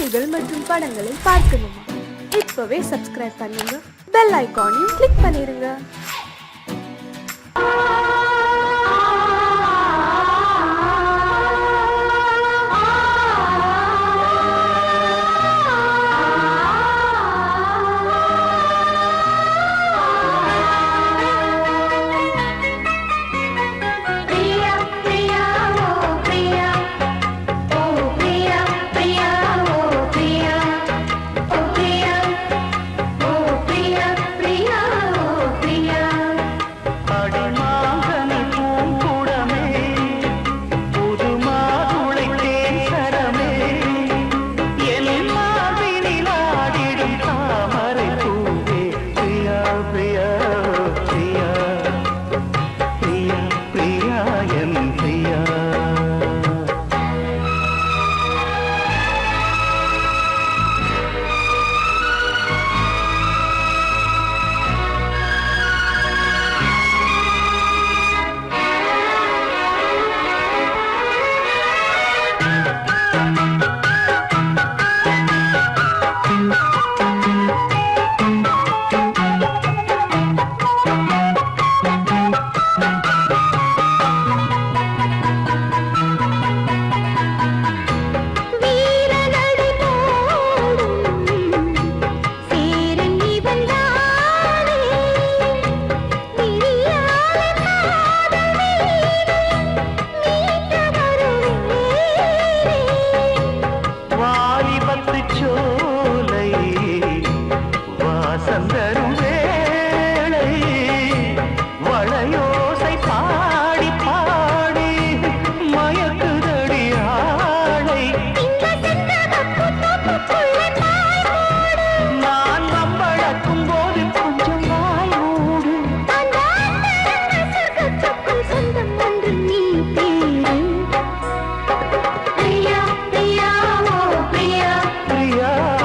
பாடல்கள் மற்றும் படங்களை பார்க்கணுமா? இப்பவே சப்ஸ்கிரைப் பண்ணுங்க, பெல் ஐகானையும் கிளிக் பண்ணிருங்க. Priya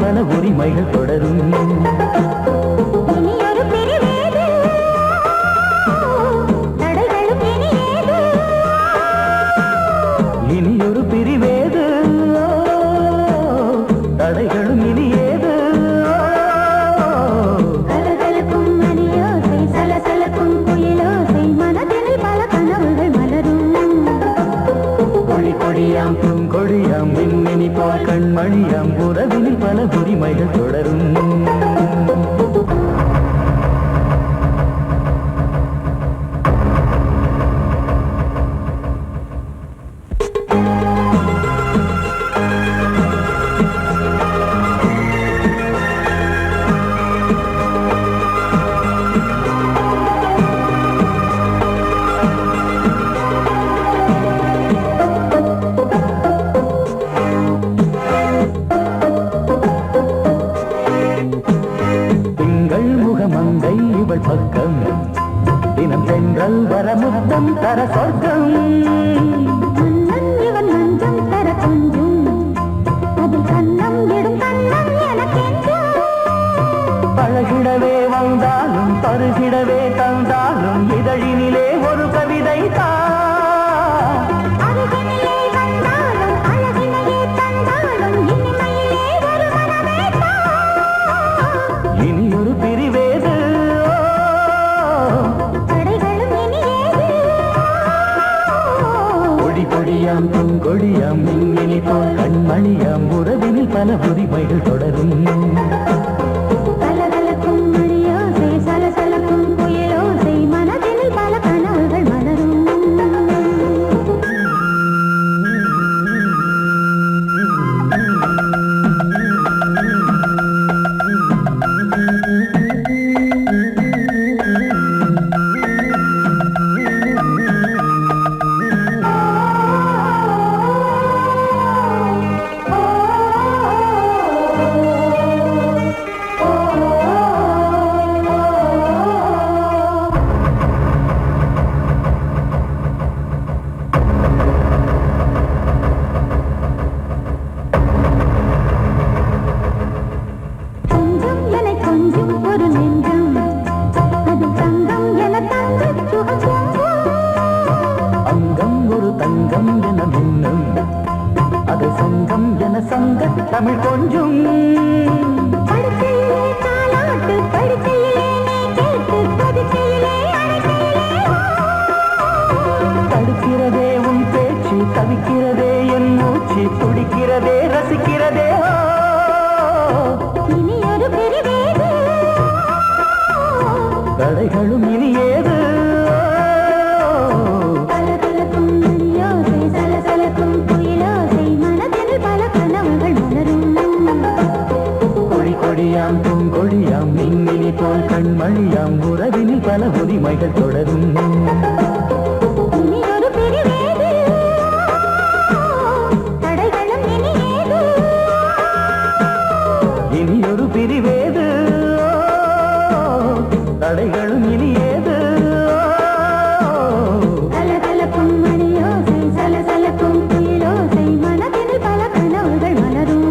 பல உரிமைகள் தொடரும். இனியொரு பிரிவேது தடைகளும் இனியேது. கலகலக்கும் மணியோசை சலசலக்கும் குயிலோசை மனதில் பல கனவுகள் மலரும். கொடி கொடியாம் பூங்கொடியாம் மின்மினி போல் கண்மணியாம் உறவினில் பல உரிமைகள் தொடரும். மங்கை இவள் பக்கம் தினம் சென்றல் வர முத்தம் தர சொர்க்கம். மன்னன் இவன் மஞ்சம் தர கொஞ்சம் அதில் கண்ணம் இடும் கண்ணம் எனக்கென்றும். பழகிடவே வந்தாலும் பருகிடவே தந்தாலும் இதழினிலே ஒரு கவிதை தான். அருகினிலே வந்தாலும் அழகினையே தந்தாலும் இனிமையிலே ஒரு மனமே தான். இனியொரு பிரிவேது தடைகளும் இனியேது. கொடி கொடியாம் பூங்கொடியாம் மின்மினி போல் கண்மணியாம் உறவினில் பல உரிமைகள் தொடரும். கலகலக்கும் மணியோசை சலசலக்கும் குயிலோசை மனதில் பல கனவுகள் மலரும். கொஞ்சம் என கொஞ்சம் ஒரு நெஞ்சம் அது தங்கம் என தங்க சுகம். அங்கம் ஒரு தங்கம் என மின்னும் அது சங்கம் என சங்க தமிழ் கொஞ்சம். படுக்கையிலே தாலாட்டு படுக்கையிலே நீ கேட்டு படுக்கையிலே அழைக்கையிலே தடுக்கிறதே உன் பேச்சு தவிக்கிறதே என் மூச்சு துடிக்கிறதே ரசிக்கிறதே. இனி ஒரு பிரிவேது தடைகளும் இனியேது. கலகலக்கும் மணியோசை சலசலக்கும் குயிலோசை மனதில் பல கனவுகள் மலரும். கொடி கொடியாம் பூங்கொடியாம் மின்மினி போல் கண்மணியாம் உறவினில் பல உரிமைகள் தொடரும். இனி ஒரு பிரிவேது தடைகளும் இனியேது. இனியொரு பிரிவேது தடைகளும் இனியேது. கலகலக்கும் மணியோசை சலசலக்கும் குயிலோசை மனதில் பல கனவுகள் மலரும்.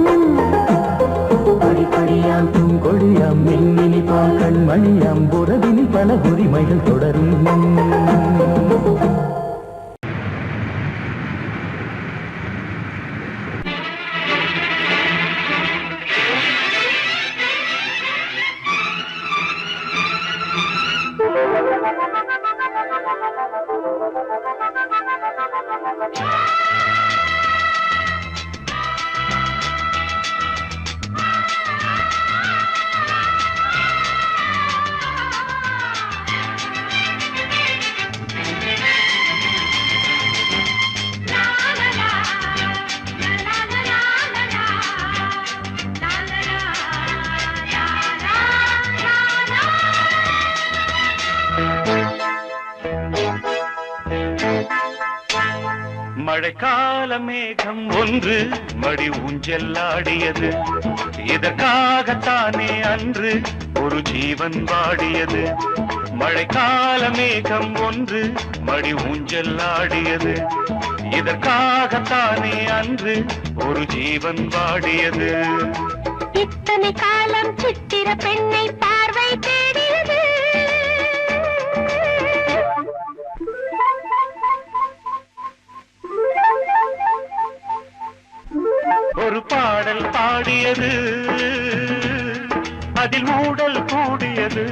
கொடி கொடியாம் பூங்கொடியாம் மின்மினி போல் கண்மணியாம் உறவினில் பல உரிமைகள் தொடரும். மழைக்கால மேகம் ஒன்று மடி ஊஞ்செல்லாடியது. இதற்காகத்தானே அன்று ஒரு ஜீவன் வாடியது. மழைக்கால மேகம் ஒன்று மடி ஊஞ்செல்லாடியது. இதற்காகத்தானே அன்று ஒரு ஜீவன் வாடியது. இத்தனை காலம் சித்திர பெண்ணை பார்வை தேடியது. ஒரு பாடல் பாடியது, அதில் மூடல் கூடியது.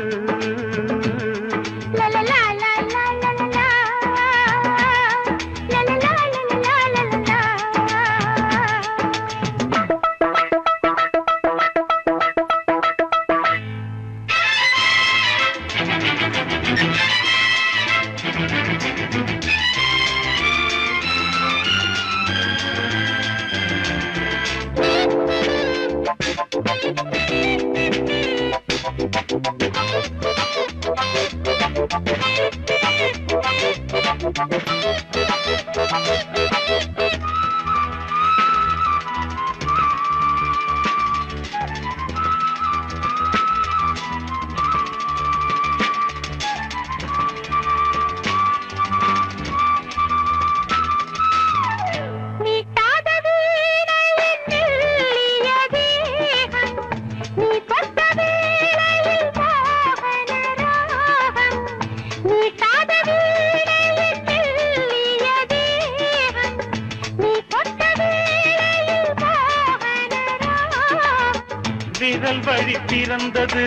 விரல் வழி பிறந்தது,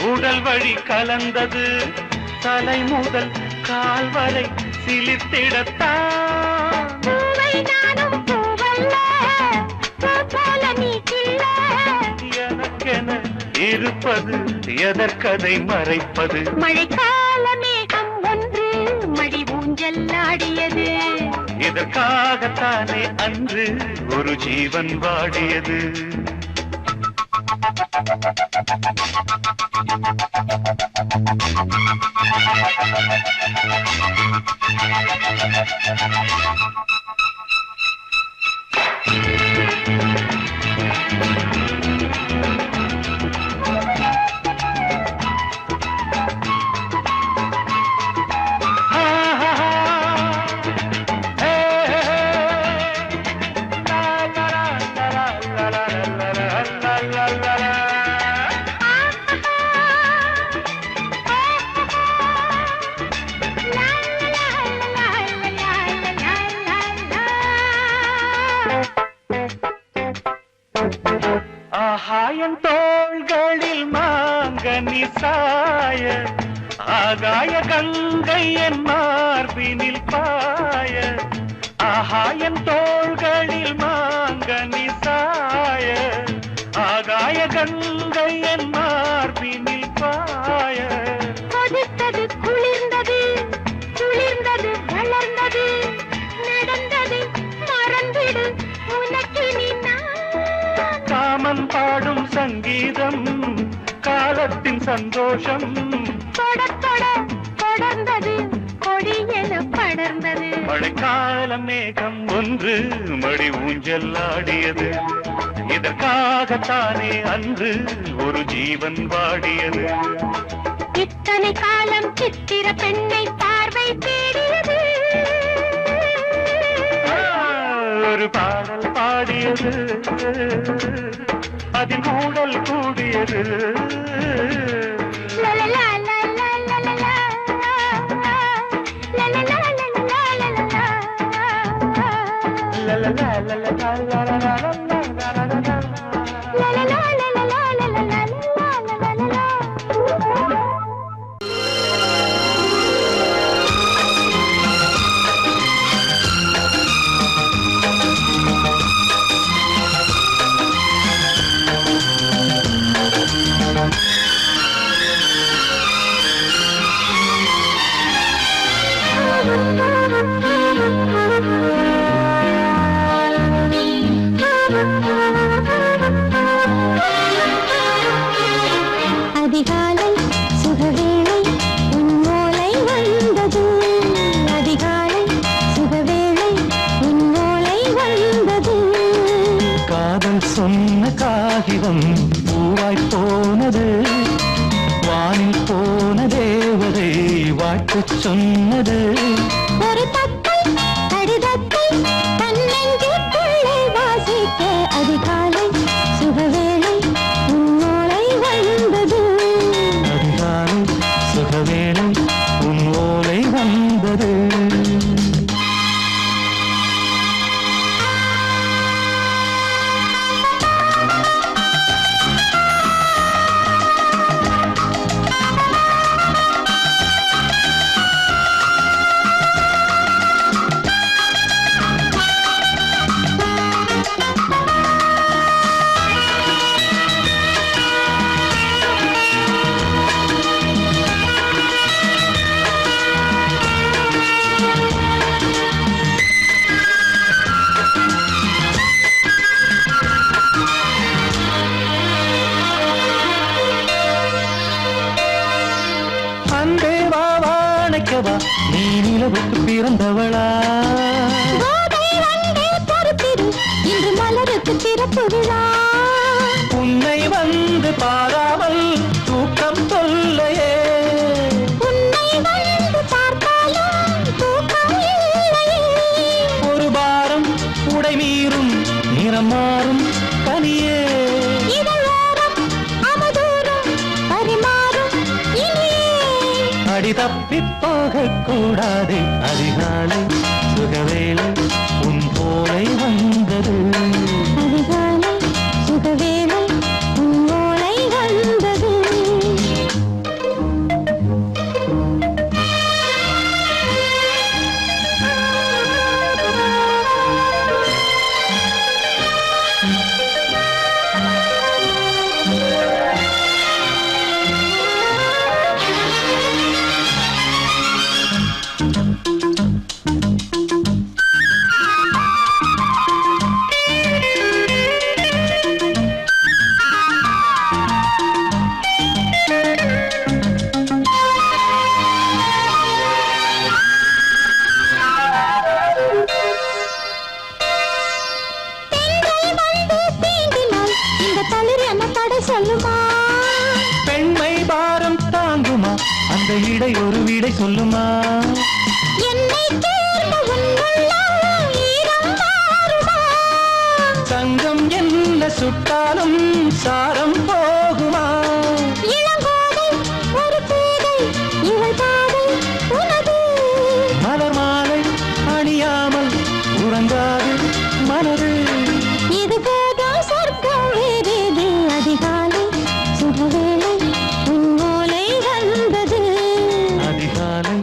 உடல் வழி கலந்தது, தலை முதல் கால் வரை சிலிர்த்திடத்தான். எனக்கென இருப்பது எதற்கதை மறைப்பது? மழைக்கால மேகம் ஒன்று மடி ஊஞ்சல் ஆடியது. இதற்காகத்தானே அன்று ஒரு ஜீவன் வாடியது. ஆகாயன் தோள்களில் மாங்கனி சாய, ஆகாய கங்கை என் மார்பினில் பாய. ஆகாயன் தோள்களில் மாங்கனி சாய, ஆகாய கங்கை என் மார்பினில் பாய. கொதித்தது குளிர்ந்தது, குளிர்ந்தது வளர்ந்தது, நடந்தது மறந்திடு உனக்கு நீ. காமன் பாடும் சங்கீதம், காலத்தின் சந்தோஷம். தொடர்ந்தது கொடி என படர்ந்தது. மழைக்கால மேகம் ஒன்று மடி ஊஞ்சல் ஆடியது. இதற்காகத்தானே அன்று ஒரு ஜீவன் வாடியது. இத்தனை காலம் சித்திர பெண்ணை பார்வை தேடியது. ஒரு பாடல் பாடியது, அதில் மூடல் கூடியது. அதிகாலை சுகவேளை உன்னோலை வந்தது. அதிகாலை சுகவேளை உன்னோலை வந்தது. காதல் சொன்ன காகிதம் பூவாய் போனது. வானில் போன தேவதை வாழ்த்து சொன்னது. ஒரு தத்தை கடிதத்தை நிலவுக்கு பிறந்தவளா கோதை வந்தே பொறுத்திரு இன்று மலருக்கு திறப்பு விழா உன்னை வந்து பாராமல் தூக்கம் சொல்லையே உன்னை வந்து பார்த்தாலும் தூக்கம் இல்லையே ஒரு பாரம் உடை மீறும் நிறம் மாறும் கனியே இதழோரம் அவதூறும் பரிமாறும் இனியே அடி தப்பிப் போகக் கூடாது அதிகாலை சுகவேளை உன் போலை வந்தது அதிகாலை சுகவேளை உன்னோலை வந்தது சொல்லுமா பெண்மை பாரம் தாங்குமா அந்த இடை ஒரு விடை சொல்லுமா என்னை தேர்ந்த உன்னுள்ளம் ஈரம் மாறுமா தங்கம் என்ன சுட்டாலும் சாரம் போகுமா இளங்கோதை ஒரு பேதை இவள் பாதை உனது மலர் மாலை அணியாமல் உறங்காது மனது இது போதும் சொர்க்கம் வேறேது அதிகாலை சுகவேளை உன்னோலை வந்தது அதிகாலை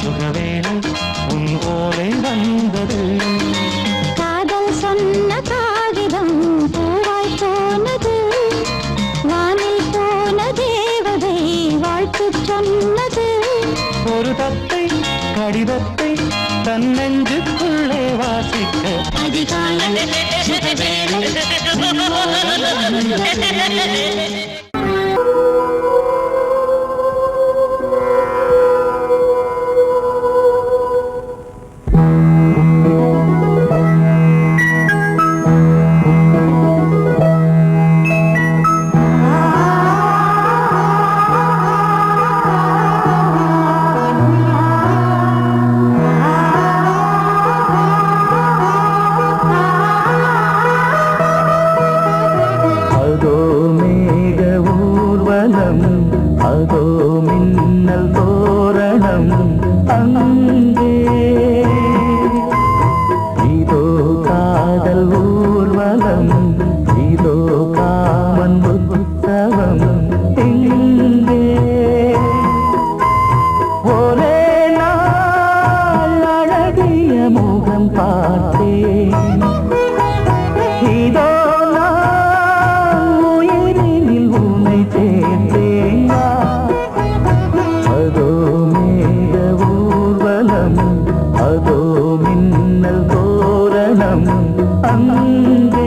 சுகவேளை உன் ஓலை வந்தது காதல் சொன்ன காகிதம் பூவாய் போனது வானில் போன தேவதை வாழ்த்து சொன்னது ஒரு தத்தை கடிதத்தை தன் நெஞ்சுக்குள்ளே வாசிக்க அதிகாலை சுகவேளை உன்னோலை வந்தது அதோ மேக ஊர்வலம் அதோ மின்னல் தோரணம் அங்கே இதோ காதல் ஊர்வலம் இதோ காமன் உற்சவம் இங்கே ஒரே நாள் அழகிய முகம் பார்த்தேன் இதோ நான் உயிரினில் உன்னை சேர்த்தேன் அதோ மேக ஊர்வலம் அதோ மின்னல் தோரணம் அங்கே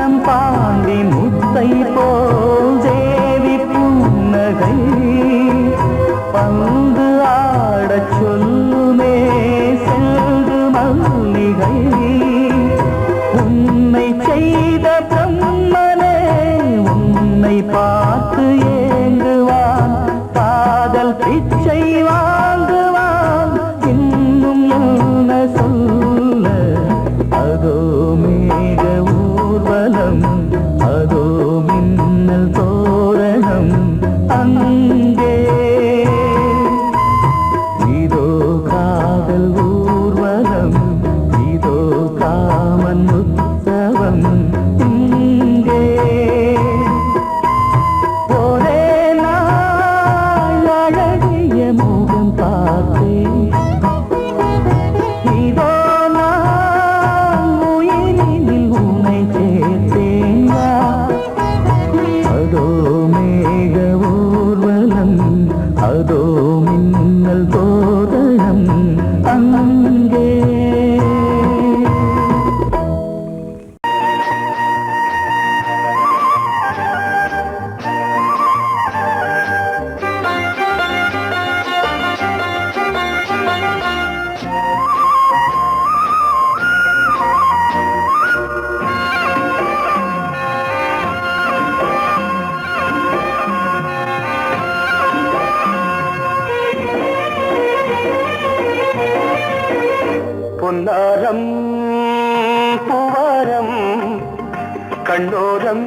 மனம் பாண்டி முத்தை போல் தேவி புன்னகை பந்து ஆடச் சொல்லுமே செல்து மல்லிகை உன்னை செய்த பிரம்மனே உன்னை பார்த்து ஏங்குவான் காதல் பிச்சை வாங்குவான் இன்னும் என்ன சொல்ல அதோ மேக ஊர்வலம் அதோ மின்னல் தோரணம் அங்கே இதோ காதல் ஊர்வலம் இதோ காமன் உற்சவம் இங்கே ஒரே நாள் அழகிய முகம் பார்த்தேன் இதோ நான் உயிரினில் உன்னை சேர்த்தேன் அதோ மேக ஊர்வலம் அதோ மின்னல் தோரணம் அங்கே பொன்னாரம் பூவாரம் கண்ணோரம்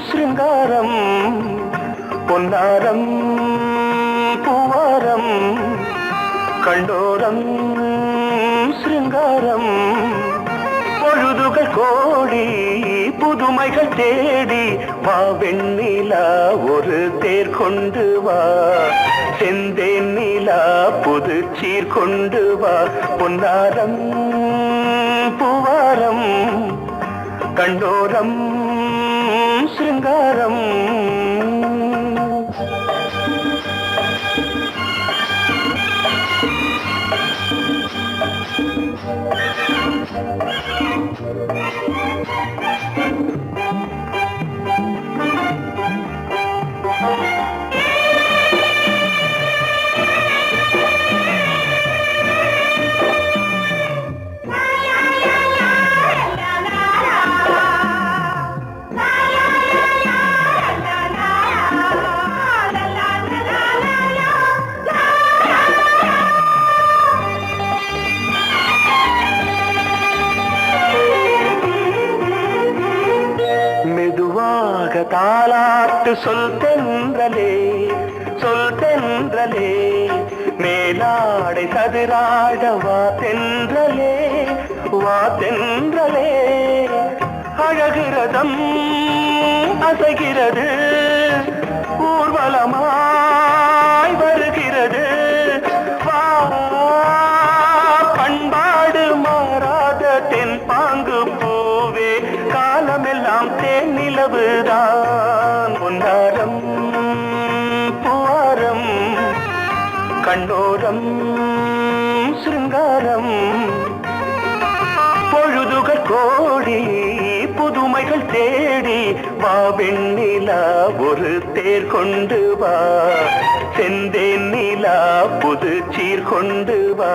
சிருங்காரம் பொன்னாரம் பூவாரம் கண்ணோரம் சிருங்காரம் பொழுதுகள் கோடி புதுமைகள் தேடி வா வெண்ணிலா ஒரு தேர் கொண்டு வா செந்தேன் நிலா புது சீர் கொண்டு வா பொன்னாரம் பூவாரம் கண்டோரம் சிருங்காரம் தாலாட்டு சொல் தென்றலே மேலாடை சதுராட வா தென்றலே அழகிறதம் அசைகிறது ஊர்வலமாய் வருகிறது வா பண்பாடு மாறாத தென் பாங்கு பூவே காலமெல்லாம் தேன் நிலவுதான் பொன்னாரம் பூவாரம் கண்ணோரம் சிருங்காரம் பொழுதுகள் கோடி புதுமைகள் தேடி வா வெண்ணிலா ஒரு தேர் கொண்டு வா செந்தேன் நிலா புது சீர் கொண்டு வா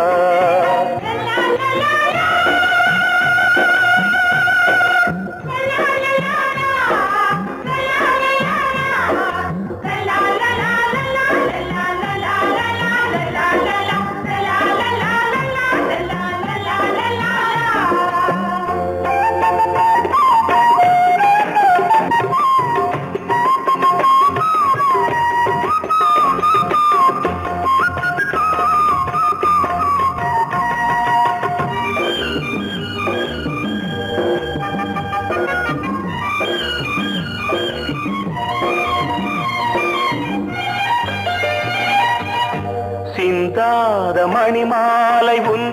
சிந்தாத மணிமாலை உன்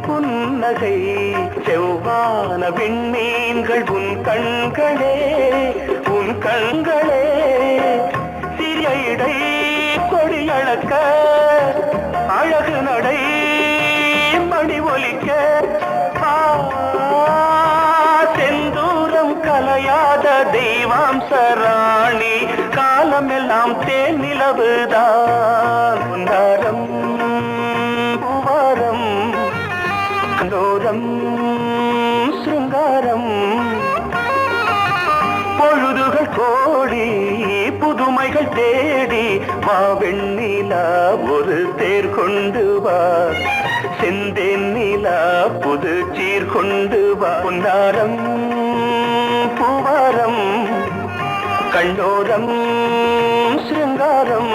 புன்னகை செவ்வான விண்மீன்கள் உன் கண்களே சிறிய இடை கொடியளக்க அழகு நடை மணி ஒலிக்க கலையாத தெய்வாம்சராணி காலமெல்லாம் தேன் நிலவுதான் உன்னாரம் பூவாரம் கண்டோரம் சிருங்காரம் பொழுதுகள் கோடி புதுமைகள் தேடி வா வெண்ணிலா ஒரு தேர் கொண்டு வா செந்தேன் நிலா புது சீர் கொண்டு வா பொன்னாரம் பூவாரம் கண்டோரம் சிருங்காரம்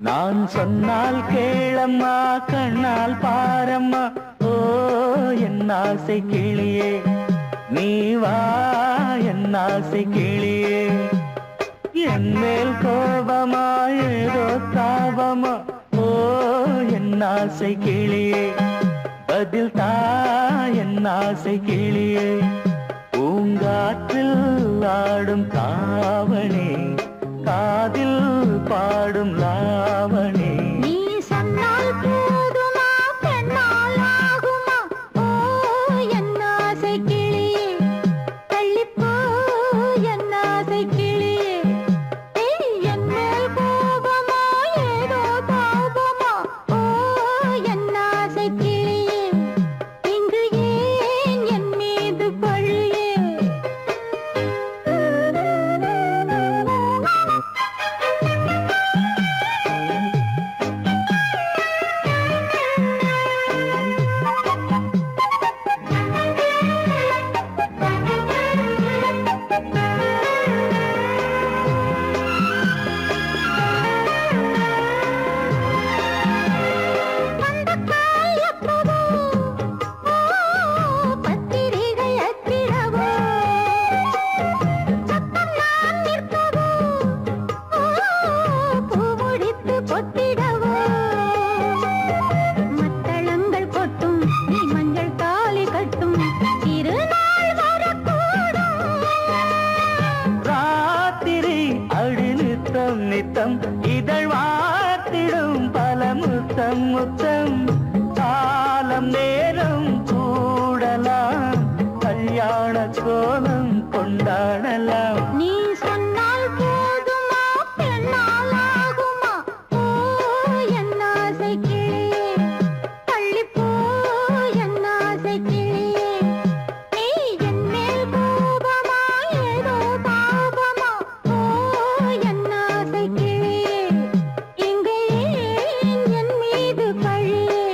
நான் சொன்னால் கேளம்மா கண்ணால் பாரம்மா ஓ என் ஆசை கிளியே நீ வா என் ஆசை கிளியே என் மேல் கோபமா ஏதோ தாபமா ஓ என் ஆசை கிளியே பதில் தா என் ஆசை கிளியே பூங்காற்றில் ஆடும் தாவணி காதில் பாடும் லாவணி நீ சொன்னால் போதுமா பெண்ணால் ஆகுமா ஓ என் ஆசை கிளியே தள்ளிப்போ என் ஆசை கிளியே என் மேல் கோபமா ஏதோ தாபமா ஓ என் ஆசை கிளியே இங்கு ஏன் என் மீது பழியே நித்தம் இதழ் வாத்திடும் பல முத்தம் முத்தம் காலம் நேரம் கூடலாம் கல்யாண கோலம் கொண்டாடலாம் நீ சொன்னால் போதுமா பெண்ணால் ஆகுமா ஓ என் ஆசை கிளியே தள்ளிப்போ என் ஆசை கிளியே நீ என் மேல் கோபமா ஏதோ தாபமா ஓ என் ஆசை கிளியே இங்கே ஏன் என் மீது பழியே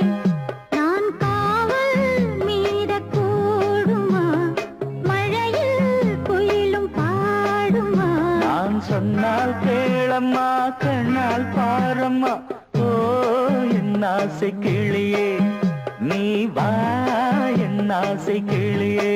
நான் காவல் மீறக்கூடுமா மழையில் குயிலும் பாடுமா நான் சொன்னால் கேளம்மா கண்ணால் பாரம்மா ஓ என் ஆசை கிளியே நீ வா என் ஆசை கிளியே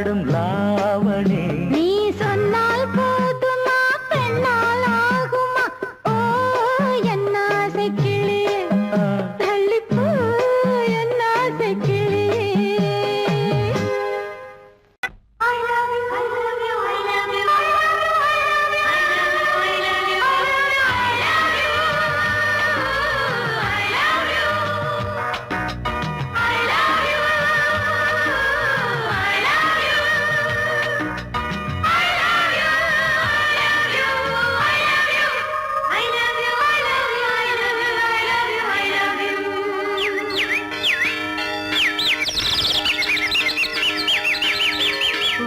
ஆடும் லாவணி. நீ சொன்னால் போதுமா பெண்ணால் ஆகுமா? ஓ என்ன ஆசை கிளியே தள்ளிப்போ என்ன ஆசை கிளியே.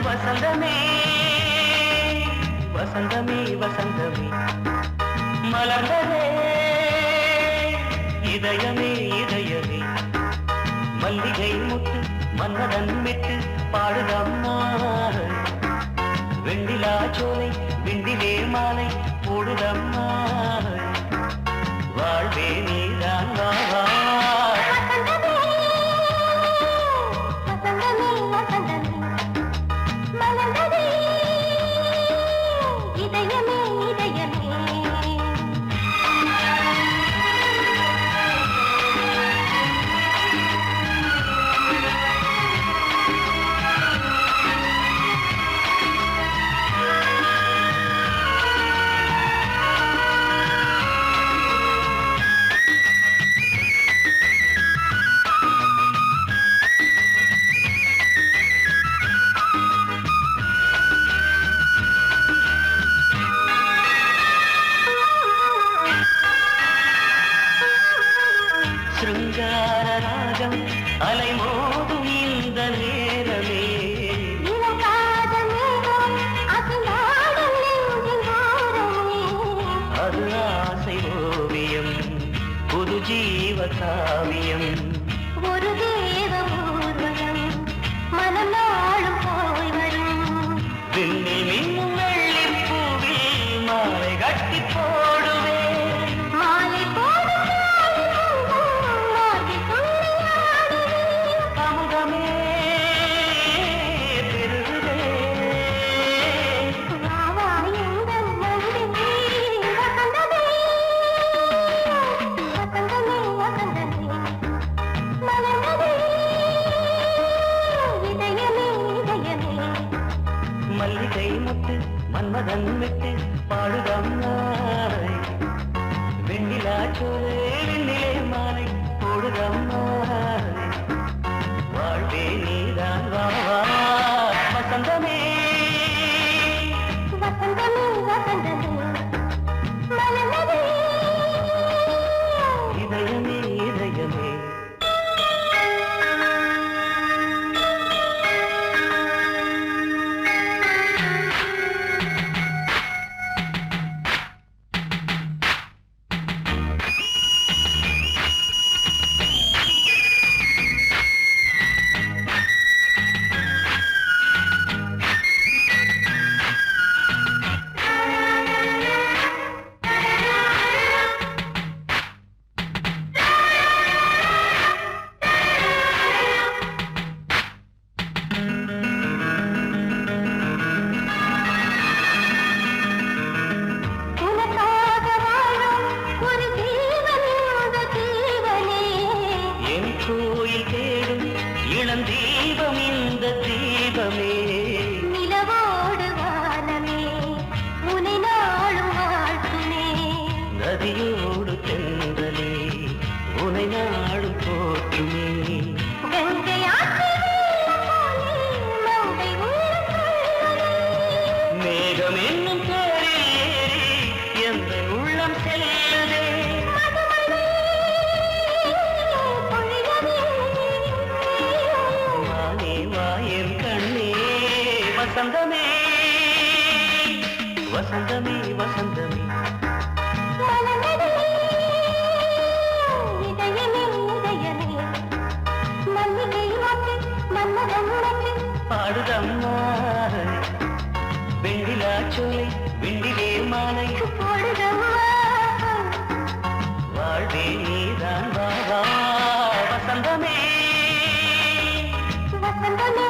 வசந்தமே வசந்தமே வசந்தமே மலர்ந்ததே இதயமே இதயமே மல்லிகை முத்து மன்னதன் விட்டு பாடுதம்மா. வெண்ணிலா சோலை விண்டிலே மாலை போடுதம்மா. வாழ்வே நீதான் வா. சிருங்காரராகம் அலைமோதும் இந்த நேரமே அது ஆசை ஓவியம் புது ஜீவ காவியம். ஒரு தேவ ஊர்வலம் மனம் நாளும் போய் வரும். விண்ணில் மின்னும் வெள்ளி பூவில் மாலை கட்டி போடுவேன். மாலை போடும் அமுதமே பெருகுதே. மல்லிகை முத்து மன்மதன் விட்டு பாடுதம்மாய். வெண்ணிலா சோலை வெண்ணிலே மாலை போடுதம்மாய். வாழ்வே நீதான் வா. வசந்தமே வசந்தமே வசந்தமே மலர்ந்ததே இதயமே இதயமே. உனக்காக வாழும் ஒரு ஜீவன் இந்த ஜீவனே. என் கோயில் தேடும் இளம் தீபம் இந்த தீபமே. நிலவோடு வானமே உனை நாளும் வாழ்த்துமே. நதியோடு தென்றலே உனை நாடும் போற்றுமே. கங்கை ஆற்று வெள்ளம் போலே மங்கை உள்ளம் கொள்ளுதே. மேகம் என்னும் பேரில் ஏறி எந்த உள்ளம் செல்லுதே. மதுமலை பொழியவே. வானே வாயன் கண்ணே வசந்தமே வசந்தமே வசந்தமே. மலர்ந்ததே இதயமே இதயமே மல்லிகை மொட்டு மன்மதன் மொட்டு பாடுதம்மா. வெண்ணிலா சோலை வெண்டிலே மாலை போடுதம்மா. வாழ்வே நீதான் வா. வசந்தமே வசந்தமே